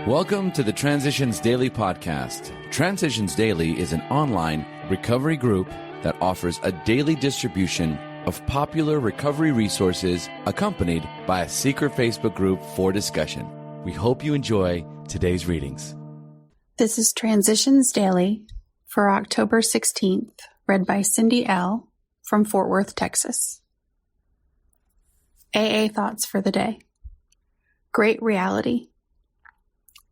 Welcome to the Transitions Daily podcast. Transitions Daily is an online recovery group that offers a daily distribution of popular recovery resources accompanied by a secret Facebook group for discussion. We hope you enjoy today's readings. This is Transitions Daily for October 16th, read by Cindy L. from Fort Worth, Texas. AA thoughts for the day. Great reality.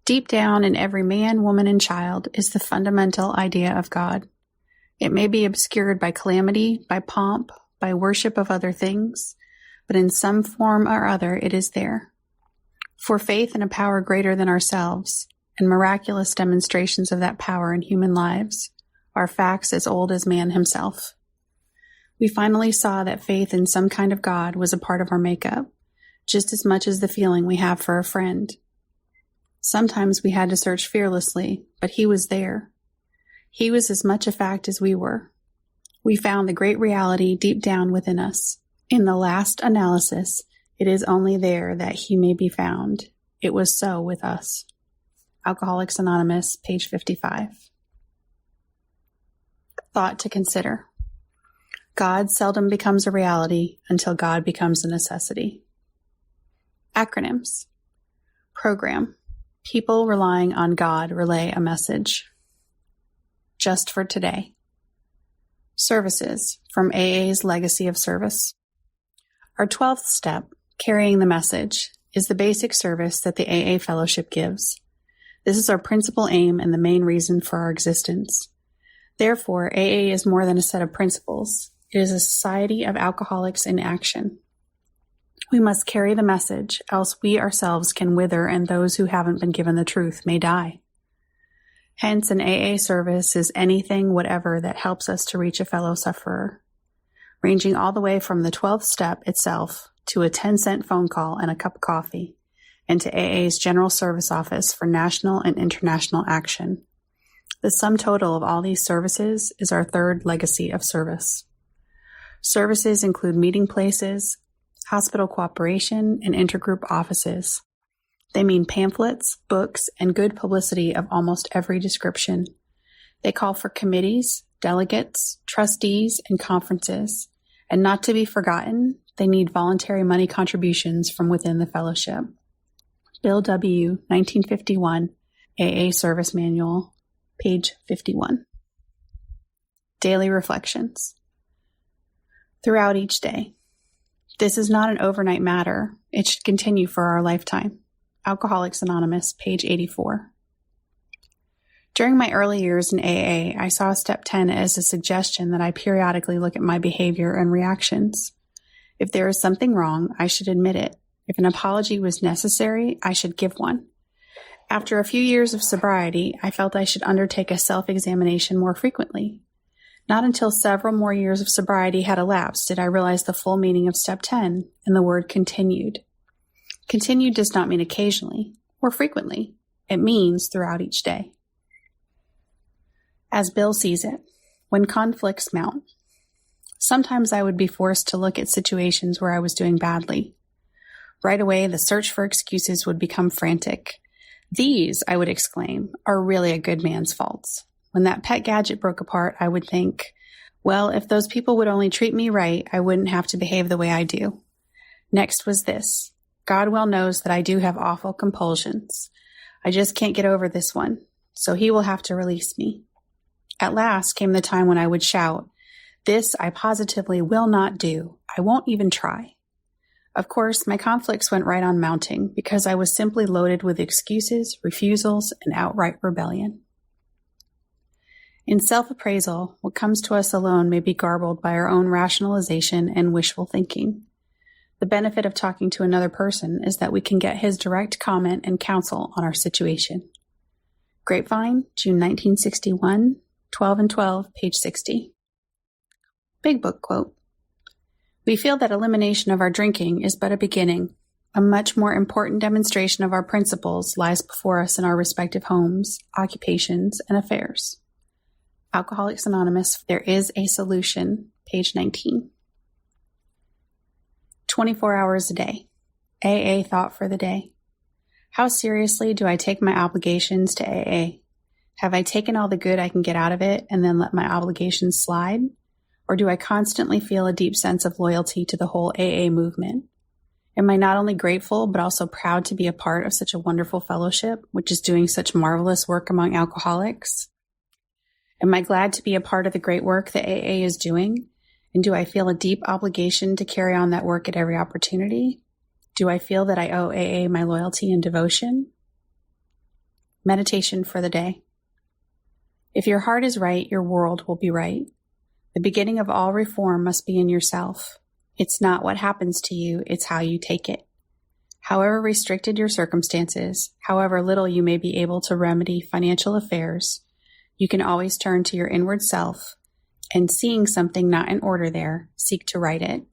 Deep down in every man, woman, and child is the fundamental idea of God. It may be obscured by calamity, by pomp, by worship of other things, but in some form or other it is there. For faith in a power greater than ourselves, and miraculous demonstrations of that power in human lives, are facts as old as man himself. We finally saw that faith in some kind of God was a part of our makeup, just as much as the feeling we have for a friend. Sometimes we had to search fearlessly, but he was there. He was as much a fact as we were. We found the great reality deep down within us. In the last analysis, it is only there that he may be found. It was so with us. Alcoholics Anonymous, page 55. Thought to consider. God seldom becomes a reality until God becomes a necessity. Acronyms. Program. People relying on God relay a message. Just for today. Services from AA's Legacy of Service. Our 12th step, carrying the message, is the basic service that the AA Fellowship gives. This is our principal aim and the main reason for our existence. Therefore, AA is more than a set of principles. It is a society of alcoholics in action. We must carry the message, else we ourselves can wither and those who haven't been given the truth may die. Hence, an AA service is anything, whatever, that helps us to reach a fellow sufferer, ranging all the way from the 12th step itself to a 10-cent phone call and a cup of coffee, and to AA's General Service Office for national and international action. The sum total of all these services is our third legacy of service. Services include meeting places, hospital cooperation, and intergroup offices. They mean pamphlets, books, and good publicity of almost every description. They call for committees, delegates, trustees, and conferences. And not to be forgotten, they need voluntary money contributions from within the fellowship. Bill W., 1951, AA Service Manual, page 51. Daily Reflections. Throughout each day. This is not an overnight matter. It should continue for our lifetime. Alcoholics Anonymous, page 84. During my early years in AA, I saw Step 10 as a suggestion that I periodically look at my behavior and reactions. If there is something wrong, I should admit it. If an apology was necessary, I should give one. After a few years of sobriety, I felt I should undertake a self-examination more frequently. Not until several more years of sobriety had elapsed did I realize the full meaning of Step 10 and the word continued. Continued does not mean occasionally or frequently. It means throughout each day. As Bill sees it, when conflicts mount, sometimes I would be forced to look at situations where I was doing badly. Right away, the search for excuses would become frantic. These, I would exclaim, are really a good man's faults. When that pet gadget broke apart, I would think, well, if those people would only treat me right, I wouldn't have to behave the way I do. Next was this. God well knows that I do have awful compulsions. I just can't get over this one, so he will have to release me. At last came the time when I would shout, this I positively will not do. I won't even try. Of course, my conflicts went right on mounting because I was simply loaded with excuses, refusals, and outright rebellion. In self-appraisal, what comes to us alone may be garbled by our own rationalization and wishful thinking. The benefit of talking to another person is that we can get his direct comment and counsel on our situation. Grapevine, June 1961, 12 and 12, page 60. Big Book quote. We feel that elimination of our drinking is but a beginning. A much more important demonstration of our principles lies before us in our respective homes, occupations, and affairs. Alcoholics Anonymous, There is a Solution, page 19. 24 hours a day. AA thought for the day. How seriously do I take my obligations to AA? Have I taken all the good I can get out of it and then let my obligations slide? Or do I constantly feel a deep sense of loyalty to the whole AA movement? Am I not only grateful, but also proud to be a part of such a wonderful fellowship, which is doing such marvelous work among alcoholics? Am I glad to be a part of the great work that AA is doing? And do I feel a deep obligation to carry on that work at every opportunity? Do I feel that I owe AA my loyalty and devotion? Meditation for the day. If your heart is right, your world will be right. The beginning of all reform must be in yourself. It's not what happens to you, it's how you take it. However restricted your circumstances, however little you may be able to remedy financial affairs, you can always turn to your inward self and, seeing something not in order there, seek to right it.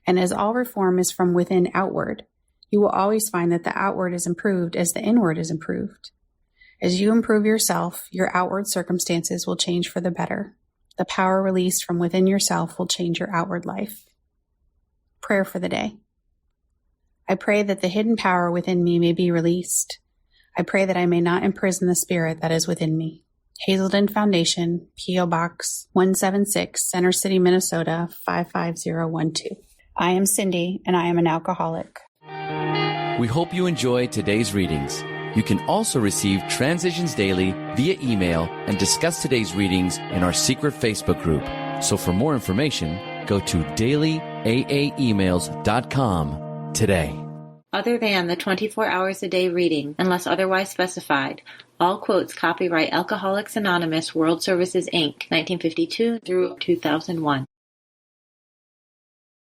And as all reform is from within outward, you will always find that the outward is improved as the inward is improved. As you improve yourself, your outward circumstances will change for the better. The power released from within yourself will change your outward life. Prayer for the day. I pray that the hidden power within me may be released. I pray that I may not imprison the spirit that is within me. Hazelden Foundation, P.O. Box 176, Center City, Minnesota 55012. I am Cindy, and I am an alcoholic. We hope you enjoyed today's readings. You can also receive Transitions Daily via email and discuss today's readings in our secret Facebook group. So for more information, go to dailyaaemails.com today. Other than the 24 hours a day reading, unless otherwise specified, all quotes copyright Alcoholics Anonymous World Services, Inc., 1952 through 2001.